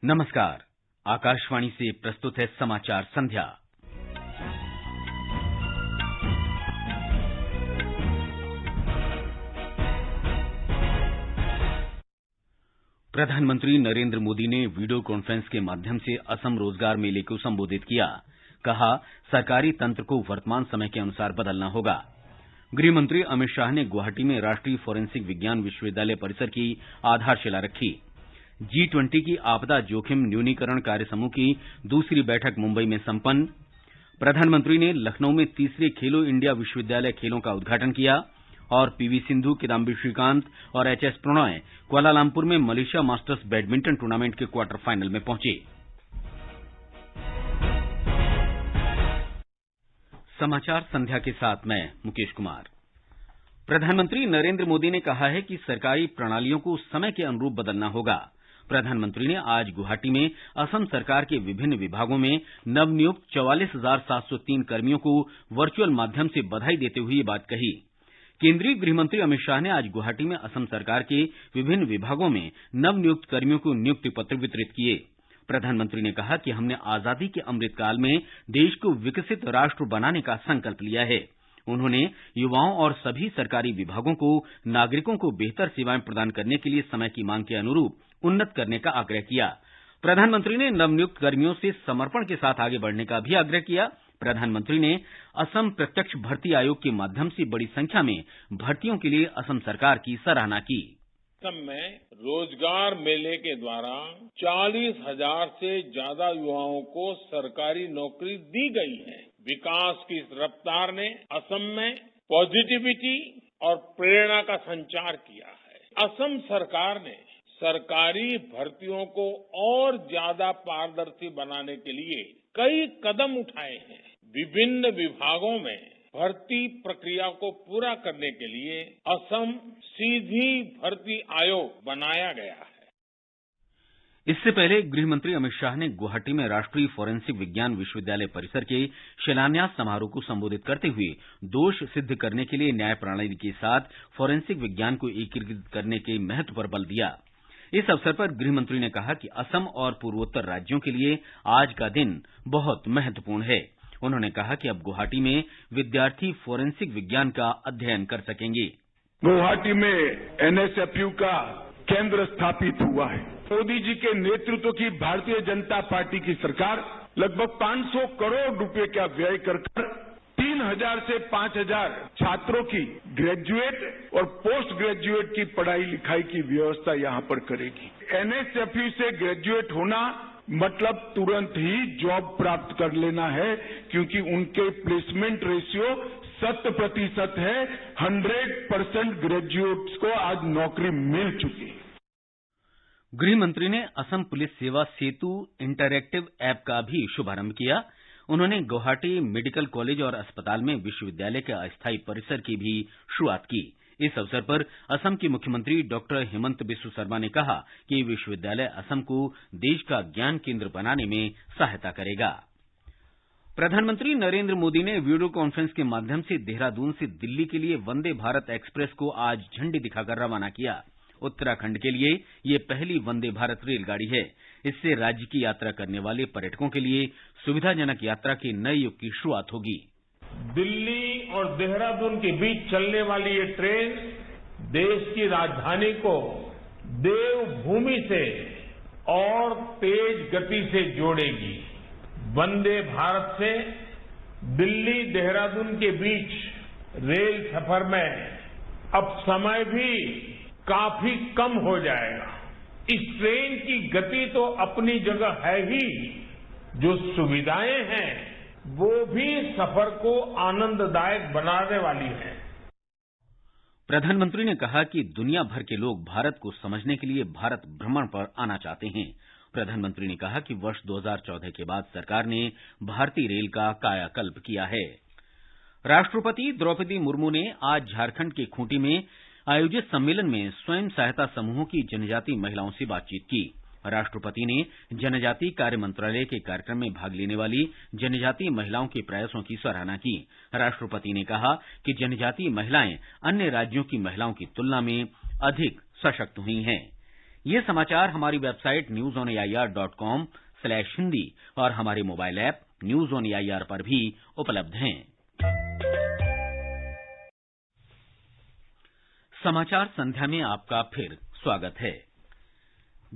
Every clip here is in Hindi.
नमस्कार। आकाशवाणी से प्रस्तुत है समाचार संध्या। प्रधानमंत्री नरेंद्र मोदी ने वीडियो कॉन्फ्रेंस के माध्यम से असम रोजगार मेले को संबोधित किया। कहा, सरकारी तंत्र को वर्तमान समय के अनुसार बदलना होगा। गृह मंत्री अमित शाह ने गुवाहाटी में राष्ट्रीय फोरेंसिक विज्ञान विश्वविद्यालय परिसर की आधारशिला रखी। G20 की आपदा जोखिम न्यूनीकरण कार्य समूह की दूसरी बैठक मुंबई में संपन्न। प्रधानमंत्री ने लखनऊ में तीसरे खेलो इंडिया विश्वविद्यालय खेलों का उद्घाटन किया और पीवी सिंधु, किदाम्बी श्रीकांत और एचएस प्रणॉय कुआलालंपुर में मलेशिया मास्टर्स बैडमिंटन टूर्नामेंट के क्वार्टर फाइनल में पहुंचे। समाचार संध्या के साथ मैं मुकेश कुमार। प्रधानमंत्री नरेंद्र मोदी ने कहा है कि सरकारी प्रणालियों को समय के अनुरूप बदलना होगा। प्रधानमंत्री ने आज गुवाहाटी में असम सरकार के विभिन्न विभागों में नवनियुक्त 44,703 कर्मियों को वर्चुअल माध्यम से बधाई देते हुए ये बात कही। केंद्रीय गृह मंत्री अमित शाह ने आज गुवाहाटी में असम सरकार के विभिन्न विभागों में नवनियुक्त कर्मियों को नियुक्ति पत्र वितरित किए। प्रधानमंत्री ने कहा कि हमने आजादी के अमृतकाल में देश को विकसित राष्ट्र बनाने का संकल्प लिया है। उन्होंने युवाओं और सभी सरकारी विभागों को नागरिकों को बेहतर सेवाएं प्रदान करने के लिए समय की मांग के अनुरूप उन्नत करने का आग्रह किया। प्रधानमंत्री ने नवनियुक्त कर्मियों से समर्पण के साथ आगे बढ़ने का भी आग्रह किया। प्रधानमंत्री ने असम प्रत्यक्ष भर्ती आयोग के माध्यम से बड़ी संख्या में भर्तियों के लिए असम सरकार की सराहना की। असम में रोजगार मेले के द्वारा 40,000 से ज्यादा युवाओं को सरकारी नौकरी दी गई है। विकास की इस रफ्तार ने असम में पॉजिटिविटी और प्रेरणा का संचार किया है। असम सरकार ने सरकारी भर्तियों को और ज्यादा पारदर्शी बनाने के लिए कई कदम उठाए हैं। विभिन्न विभागों में भर्ती प्रक्रिया को पूरा करने के लिए असम सीधी भर्ती आयोग बनाया गया है। इससे पहले गृह मंत्री अमित शाह ने गुवाहाटी में राष्ट्रीय फोरेंसिक विज्ञान विश्वविद्यालय परिसर के शिलान्यास समारोह को संबोधित करते हुए दोष सिद्ध करने के लिए न्याय प्रणाली के साथ फोरेंसिक विज्ञान को एकीकृत करने के महत्व पर बल दिया। इस अवसर पर गृह मंत्री ने कहा कि असम और पूर्वोत्तर राज्यों के लिए आज का दिन बहुत महत्वपूर्ण है। उन्होंने कहा कि अब गुवाहाटी में विद्यार्थी फोरेंसिक विज्ञान का अध्ययन कर सकेंगे। गुवाहाटी में एनएसएफयू का केंद्र स्थापित हुआ है। मोदी जी के नेतृत्व की भारतीय जनता पार्टी की सरकार लगभग 500 करोड़ रुपए का व्यय कर 3,000 से 5,000 छात्रों की ग्रेजुएट और पोस्ट ग्रेजुएट की पढ़ाई लिखाई की व्यवस्था यहां पर करेगी। एनएसएफयू से ग्रेजुएट होना मतलब तुरंत ही जॉब प्राप्त कर लेना है, क्योंकि उनके प्लेसमेंट रेशियो 100% है। 100% ग्रेजुएट्स को आज नौकरी मिल चुकी है। गृह मंत्री ने असम पुलिस सेवा सेतु इंटरएक्टिव ऐप का भी शुभारंभ किया। उन्होंने गुवाहाटी मेडिकल कॉलेज और अस्पताल में विश्वविद्यालय के अस्थायी परिसर की भी शुरुआत की। इस अवसर पर असम के मुख्यमंत्री डॉक्टर हेमंत बिस्व शर्मा ने कहा कि विश्वविद्यालय असम को देश का ज्ञान केंद्र बनाने में सहायता करेगा। प्रधानमंत्री नरेंद्र मोदी ने वीडियो कॉन्फ्रेंस के माध्यम से देहरादून से दिल्ली के लिए वंदे भारत एक्सप्रेस को आज झंडी दिखाकर रवाना किया। उत्तराखंड के लिए ये पहली वंदे भारत रेलगाड़ी है। इससे राज्य की यात्रा करने वाले पर्यटकों के लिए सुविधाजनक यात्रा के नए युग की शुरुआत होगी। दिल्ली और देहरादून के बीच चलने वाली ये ट्रेन देश की राजधानी को देवभूमि से और तेज गति से जोड़ेगी। वंदे भारत से दिल्ली देहरादून के बीच रेल सफर में अब समय भी काफी कम हो जाएगा। इस ट्रेन की गति तो अपनी जगह है ही, जो सुविधाएं हैं वो भी सफर को आनंददायक बनाने वाली है। प्रधानमंत्री ने कहा कि दुनिया भर के लोग भारत को समझने के लिए भारत भ्रमण पर आना चाहते हैं। प्रधानमंत्री ने कहा कि वर्ष 2014 के बाद सरकार ने भारतीय रेल का कायाकल्प किया है। राष्ट्रपति द्रौपदी मुर्मू ने आज झारखंड के खूंटी में आयोजित सम्मेलन में स्वयं सहायता समूहों की जनजातीय महिलाओं से बातचीत की। राष्ट्रपति ने जनजातीय कार्य मंत्रालय के कार्यक्रम में भाग लेने वाली जनजातीय महिलाओं के प्रयासों की सराहना की। राष्ट्रपति ने कहा कि जनजातीय महिलाएं अन्य राज्यों की महिलाओं की तुलना में अधिक सशक्त हुई हैं। ये समाचार हमारी वेबसाइट newsonair.com/hindi और हमारे mobile app news on AIR पर भी उपलब्ध हैं। समाचार संध्या में आपका फिर स्वागत है।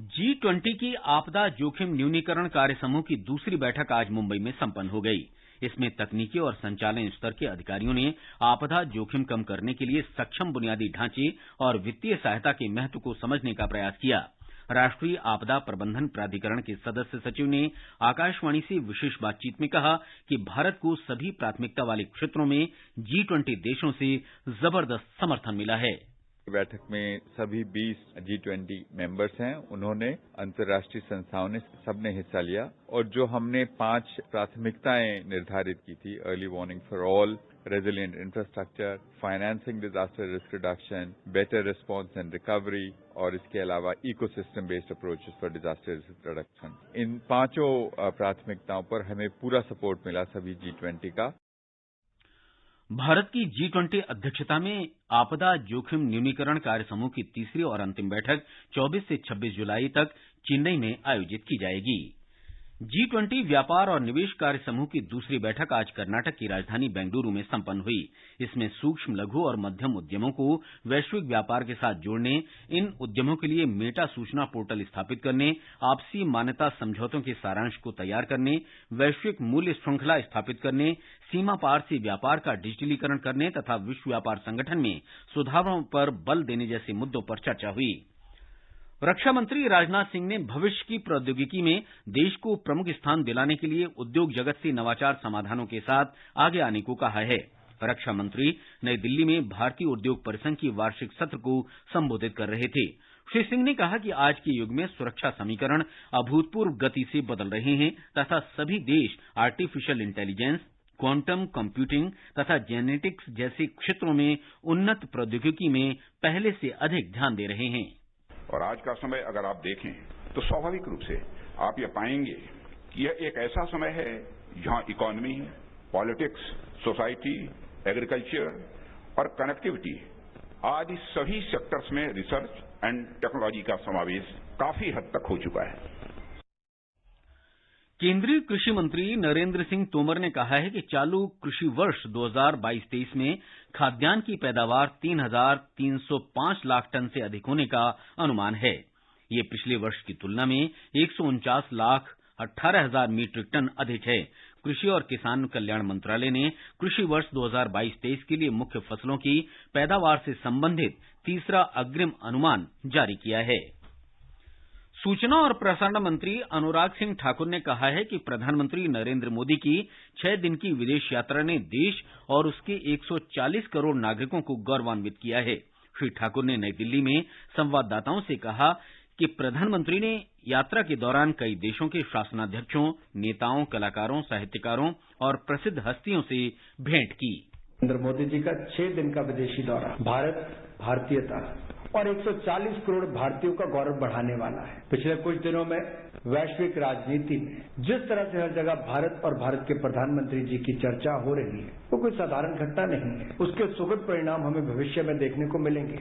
G20 की आपदा जोखिम न्यूनीकरण कार्य समूह की दूसरी बैठक आज मुंबई में संपन्न हो गई। इसमें तकनीकी और संचालन स्तर के अधिकारियों ने आपदा जोखिम कम करने के लिए सक्षम बुनियादी ढांचे और वित्तीय सहायता के महत्व को समझने का प्रयास किया। राष्ट्रीय आपदा प्रबंधन प्राधिकरण के सदस्य सचिव ने आकाशवाणी से विशेष बातचीत में कहा कि भारत को सभी प्राथमिकता वाले क्षेत्रों में G20 देशों से जबरदस्त समर्थन मिला है। बैठक में सभी 20 G20 मेंबर्स हैं, उन्होंने अंतर्राष्ट्रीय संस्थाओं ने सबने हिस्सा लिया और जो हमने 5 प्राथमिकताएं निर्धारित की थी, early warning for all, resilient infrastructure, financing disaster risk reduction, better response and recovery और इसके अलावा ecosystem based approaches for disaster risk reduction, इन 5 प्राथमिकताओं पर हमें पूरा सपोर्ट मिला सभी G20 का। भारत की G20 अध्यक्षता में आपदा जोखिम न्यूनीकरण कार्य समूह की तीसरी और अंतिम बैठक 24 से 26 जुलाई तक चेन्नई में आयोजित की जाएगी। G20 व्यापार और निवेश कार्य समूह की दूसरी बैठक आज कर्नाटक की राजधानी बेंगलुरु में संपन्न हुई। इसमें सूक्ष्म, लघु और मध्यम उद्यमों को वैश्विक व्यापार के साथ जोड़ने, इन उद्यमों के लिए मेटा सूचना पोर्टल स्थापित करने, आपसी मान्यता समझौतों के सारांश को तैयार करने, वैश्विक मूल्य श्रृंखला स्थापित करने, सीमा पार से व्यापार का डिजिटलीकरण करने तथा विश्व व्यापार संगठन में सुधारों पर बल देने जैसे मुद्दों पर चर्चा हुई। रक्षा मंत्री राजनाथ सिंह ने भविष्य की प्रौद्योगिकी में देश को प्रमुख स्थान दिलाने के लिए उद्योग जगत से नवाचार समाधानों के साथ आगे आने को कहा है। रक्षा मंत्री नई दिल्ली में भारतीय उद्योग परिसंघ की वार्षिक सत्र को संबोधित कर रहे थे। श्री सिंह ने कहा कि आज के युग में सुरक्षा समीकरण अभूतपूर्व गति से बदल रहे हैं तथा सभी देश आर्टिफिशियल इंटेलिजेंस, क्वांटम कंप्यूटिंग तथा जेनेटिक्स जैसे क्षेत्रों में उन्नत प्रौद्योगिकी में पहले से अधिक ध्यान दे रहे हैं। और आज का समय अगर आप देखें तो स्वाभाविक रूप से आप ये पाएंगे कि यह एक ऐसा समय है जहां इकोनॉमी, पॉलिटिक्स, सोसाइटी, एग्रीकल्चर और कनेक्टिविटी आदि सभी सेक्टर्स में रिसर्च एंड टेक्नोलॉजी का समावेश काफी हद तक हो चुका है। केंद्रीय कृषि मंत्री नरेंद्र सिंह तोमर ने कहा है कि चालू कृषि वर्ष 2022-23 में खाद्यान्न की पैदावार 3,305 लाख टन से अधिक होने का अनुमान है। ये पिछले वर्ष की तुलना में 149 लाख 18,000 मीट्रिक टन अधिक है। कृषि और किसान कल्याण मंत्रालय ने कृषि वर्ष 2022-23 के लिए मुख्य फसलों की पैदावार से संबंधित तीसरा अग्रिम अनुमान जारी किया है। सूचना और प्रसारण मंत्री अनुराग सिंह ठाकुर ने कहा है कि प्रधानमंत्री नरेंद्र मोदी की 6 दिन की विदेश यात्रा ने देश और उसके 140 करोड़ नागरिकों को गौरवान्वित किया है। श्री ठाकुर ने नई दिल्ली में संवाददाताओं से कहा कि प्रधानमंत्री ने यात्रा के दौरान कई देशों के शासनाध्यक्षों, नेताओं, कलाकारों, साहित्यकारों और प्रसिद्ध हस्तियों से भेंट की। नरेंद्र मोदी जी का 6 दिन का विदेशी दौरा भारत, भारतीयता और 140 करोड़ भारतीयों का गौरव बढ़ाने वाला है। पिछले कुछ दिनों में वैश्विक राजनीति में जिस तरह से हर जगह भारत और भारत के प्रधानमंत्री जी की चर्चा हो रही है, वो कोई साधारण घटना नहीं है। उसके सुखद परिणाम हमें भविष्य में देखने को मिलेंगे।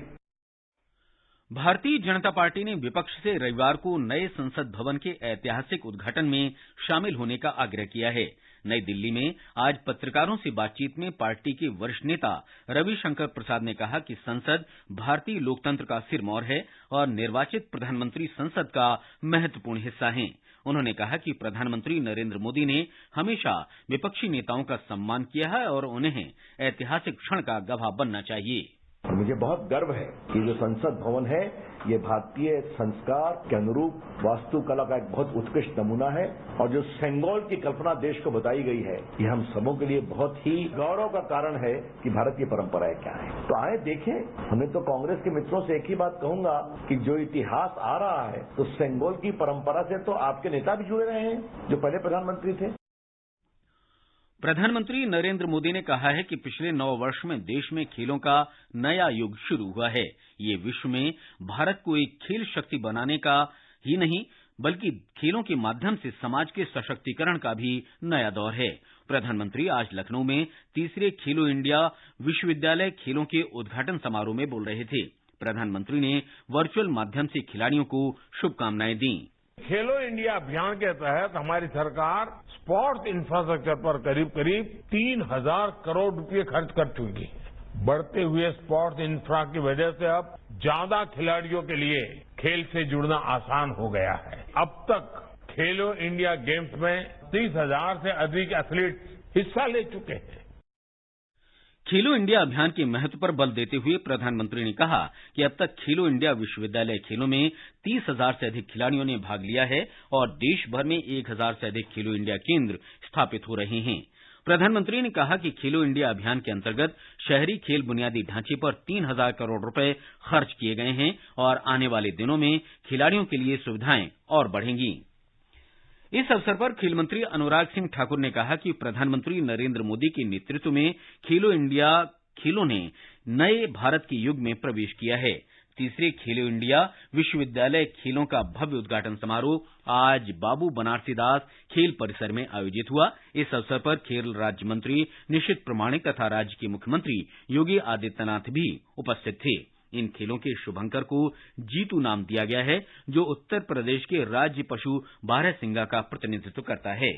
भारतीय जनता पार्टी ने विपक्ष से रविवार को नए संसद भवन के ऐतिहासिक उद्घाटन में शामिल होने का आग्रह किया है। नई दिल्ली में आज पत्रकारों से बातचीत में पार्टी के वरिष्ठ नेता रविशंकर प्रसाद ने कहा कि संसद भारतीय लोकतंत्र का सिरमौर है और निर्वाचित प्रधानमंत्री संसद का महत्वपूर्ण हिस्सा हैं। उन्होंने कहा कि प्रधानमंत्री नरेंद्र मोदी ने हमेशा विपक्षी नेताओं का सम्मान किया है और उन्हें ऐतिहासिक क्षण का गवाह बनना चाहिए। मुझे बहुत गर्व है कि जो संसद भवन है ये भारतीय संस्कार के अनुरूप वास्तुकला का एक बहुत उत्कृष्ट नमूना है और जो सेंगोल की कल्पना देश को बताई गई है ये हम सबों के लिए बहुत ही गौरव का कारण है कि भारत की परंपराएं क्या है। तो आए देखें, हमें तो कांग्रेस के मित्रों से एक ही बात कहूंगा कि जो इतिहास आ रहा है तो सेंगोल की परंपरा से तो आपके नेता भी जुड़े रहे हैं जो पहले प्रधानमंत्री थे। प्रधानमंत्री नरेंद्र मोदी ने कहा है कि पिछले 9 वर्ष में देश में खेलों का नया युग शुरू हुआ है। ये विश्व में भारत को एक खेल शक्ति बनाने का ही नहीं बल्कि खेलों के माध्यम से समाज के सशक्तिकरण का भी नया दौर है। प्रधानमंत्री आज लखनऊ में तीसरे खेलो इंडिया विश्वविद्यालय खेलों के उद्घाटन समारोह में बोल रहे थे। प्रधानमंत्री ने वर्चुअल माध्यम से खिलाड़ियों को शुभकामनाएं दी। खेलो इंडिया अभियान के तहत हमारी सरकार स्पोर्ट्स इंफ्रास्ट्रक्चर पर करीब 3,000 करोड़ रुपए खर्च कर चुकी है। बढ़ते हुए स्पोर्ट्स इंफ्रा की वजह से अब ज्यादा खिलाड़ियों के लिए खेल से जुड़ना आसान हो गया है। अब तक खेलो इंडिया गेम्स में 30,000 से अधिक एथलीट्स हिस्सा ले चुके हैं। खेलो इंडिया अभियान के महत्व पर बल देते हुए प्रधानमंत्री ने कहा कि अब तक खेलो इंडिया विश्वविद्यालय खेलों में 30,000 से अधिक खिलाड़ियों ने भाग लिया है और देश भर में 1,000 से अधिक खेलो इंडिया केंद्र स्थापित हो रहे हैं। प्रधानमंत्री ने कहा कि खेलो इंडिया अभियान के अंतर्गत शहरी खेल बुनियादी ढांचे पर 3,000 करोड़ रुपए खर्च किए गए हैं और आने वाले दिनों में खिलाड़ियों के लिए सुविधाएं और बढ़ेंगी। इस अवसर पर खेल मंत्री अनुराग सिंह ठाकुर ने कहा कि प्रधानमंत्री नरेंद्र मोदी के नेतृत्व में खेलो इंडिया खेलों ने नए भारत के युग में प्रवेश किया है। तीसरे खेलो इंडिया विश्वविद्यालय खेलों का भव्य उद्घाटन समारोह आज बाबू बनारसी दास खेल परिसर में आयोजित हुआ। इस अवसर पर खेल राज्य मंत्री निशित प्रमाणिक तथा राज्य के मुख्यमंत्री योगी आदित्यनाथ भी उपस्थित थे। इन खेलों के शुभंकर को जीतू नाम दिया गया है, जो उत्तर प्रदेश के राज्य पशु बारहसिंगा का प्रतिनिधित्व करता है।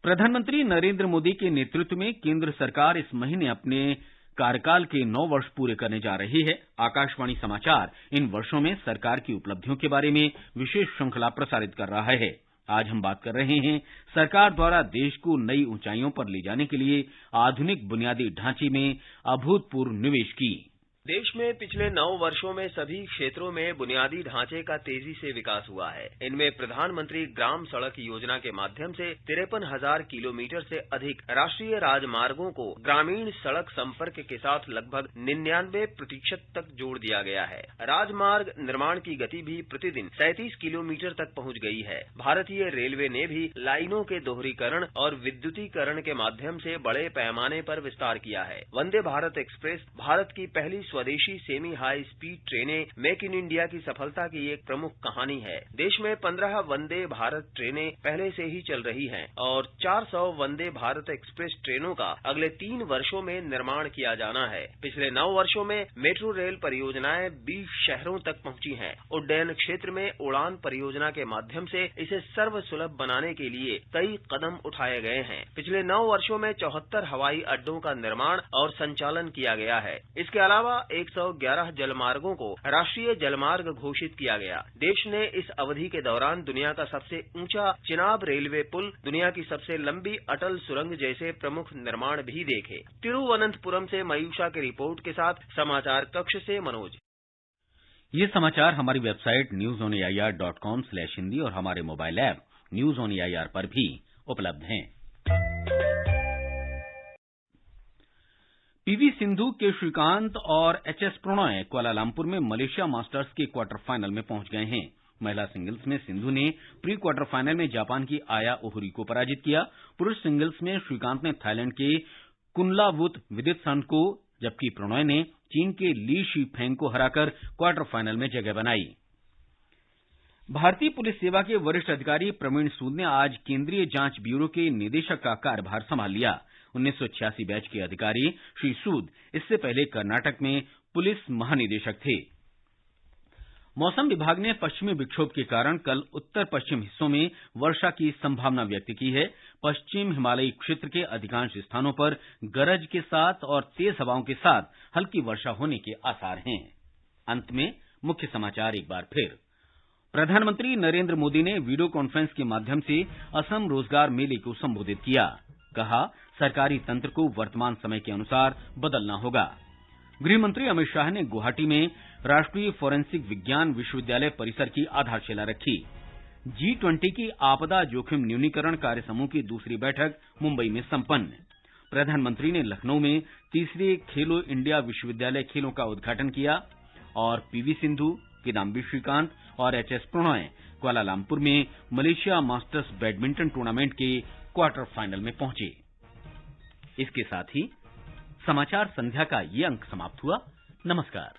प्रधानमंत्री नरेंद्र मोदी के नेतृत्व में केंद्र सरकार इस महीने अपने कार्यकाल के 9 वर्ष पूरे करने जा रही है। आकाशवाणी समाचार इन वर्षों में सरकार की उपलब्धियों के बारे में विशेष श्रृंखला प्रसारित कर रहा है। आज हम बात कर रहे हैं सरकार द्वारा देश को नई ऊंचाइयों पर ले जाने के लिए आधुनिक बुनियादी ढांचे में अभूतपूर्व निवेश की। देश में पिछले 9 वर्षों में सभी क्षेत्रों में बुनियादी ढांचे का तेजी से विकास हुआ है। इनमें प्रधानमंत्री ग्राम सड़क योजना के माध्यम से 53,000 किलोमीटर से अधिक राष्ट्रीय राजमार्गों को ग्रामीण सड़क संपर्क के साथ लगभग 99% तक जोड़ दिया गया है। राजमार्ग निर्माण की गति भी प्रतिदिन 37 किलोमीटर तक पहुंच गई है। भारतीय रेलवे ने भी लाइनों के दोहरीकरण और विद्युतीकरण के माध्यम से बड़े पैमाने पर विस्तार किया है। वंदे भारत एक्सप्रेस भारत की पहली स्वदेशी सेमी हाई स्पीड ट्रेनें मेक इन इंडिया की सफलता की एक प्रमुख कहानी है। देश में 15 वंदे भारत ट्रेनें पहले से ही चल रही हैं और 400 वंदे भारत एक्सप्रेस ट्रेनों का अगले 3 वर्षों में निर्माण किया जाना है। पिछले 9 वर्षों में मेट्रो रेल परियोजनाएं 20 शहरों तक पहुंची हैं। उड्डयन क्षेत्र में उड़ान परियोजना के माध्यम से इसे सर्वसुलभ बनाने के लिए कई कदम उठाए गए हैं। पिछले 9 वर्षों में 74 हवाई अड्डों का निर्माण और संचालन किया गया है। इसके अलावा 111 जलमार्गों को राष्ट्रीय जलमार्ग घोषित किया गया। देश ने इस अवधि के दौरान दुनिया का सबसे ऊंचा चिनाब रेलवे पुल, दुनिया की सबसे लंबी अटल सुरंग जैसे प्रमुख निर्माण भी देखे। तिरुवनंतपुरम से मयूषा की रिपोर्ट के साथ समाचार कक्ष से मनोज। ये समाचार हमारी वेबसाइट newsonair.com/hindi और हमारे mobile app news on AIR पर भी उपलब्ध हैं। पीवी सिंधु के श्रीकांत और एचएस प्रणॉय कुआलालंपुर में मलेशिया मास्टर्स के क्वार्टर फाइनल में पहुंच गए हैं। महिला सिंगल्स में सिंधु ने प्री क्वार्टर फाइनल में जापान की आया ओहरी को पराजित किया। पुरुष सिंगल्स में श्रीकांत ने थाईलैंड के कुनलावुत विदितसन को, जबकि प्रणॉय ने चीन के ली शीफेंग को हराकर क्वार्टर फाइनल में जगह बनाई। भारतीय पुलिस सेवा के वरिष्ठ अधिकारी प्रवीण सूद ने आज केंद्रीय जांच ब्यूरो के निदेशक का कार्यभार संभाल लिया। 1986 बैच के अधिकारी श्री सूद इससे पहले कर्नाटक में पुलिस महानिदेशक थे। मौसम विभाग ने पश्चिमी विक्षोभ के कारण कल उत्तर पश्चिम हिस्सों में वर्षा की संभावना व्यक्त की है। पश्चिम हिमालयी क्षेत्र के अधिकांश स्थानों पर गरज के साथ और तेज हवाओं के साथ हल्की वर्षा होने के आसार हैं। अंत में मुख्य समाचार एक बार फिर। प्रधानमंत्री नरेंद्र मोदी ने वीडियो कॉन्फ्रेंस के माध्यम से असम रोजगार मेले को संबोधित किया। कहा, सरकारी तंत्र को वर्तमान समय के अनुसार बदलना होगा। गृहमंत्री अमित शाह ने गुवाहाटी में राष्ट्रीय फोरेंसिक विज्ञान विश्वविद्यालय परिसर की आधारशिला रखी। G20 की आपदा जोखिम न्यूनीकरण कार्य समूह की दूसरी बैठक मुंबई में संपन्न। प्रधानमंत्री ने लखनऊ में तीसरे खेलो इंडिया विश्वविद्यालय खेलों का उद्घाटन किया और पीवी सिंधु, किदाम्बी श्रीकांत और एचएस प्रणॉय कुआलालंपुर में मलेशिया मास्टर्स बैडमिंटन टूर्नामेंट के क्वार्टर फाइनल में पहुंचे। इसके साथ ही समाचार संध्या का ये अंक समाप्त हुआ। नमस्कार।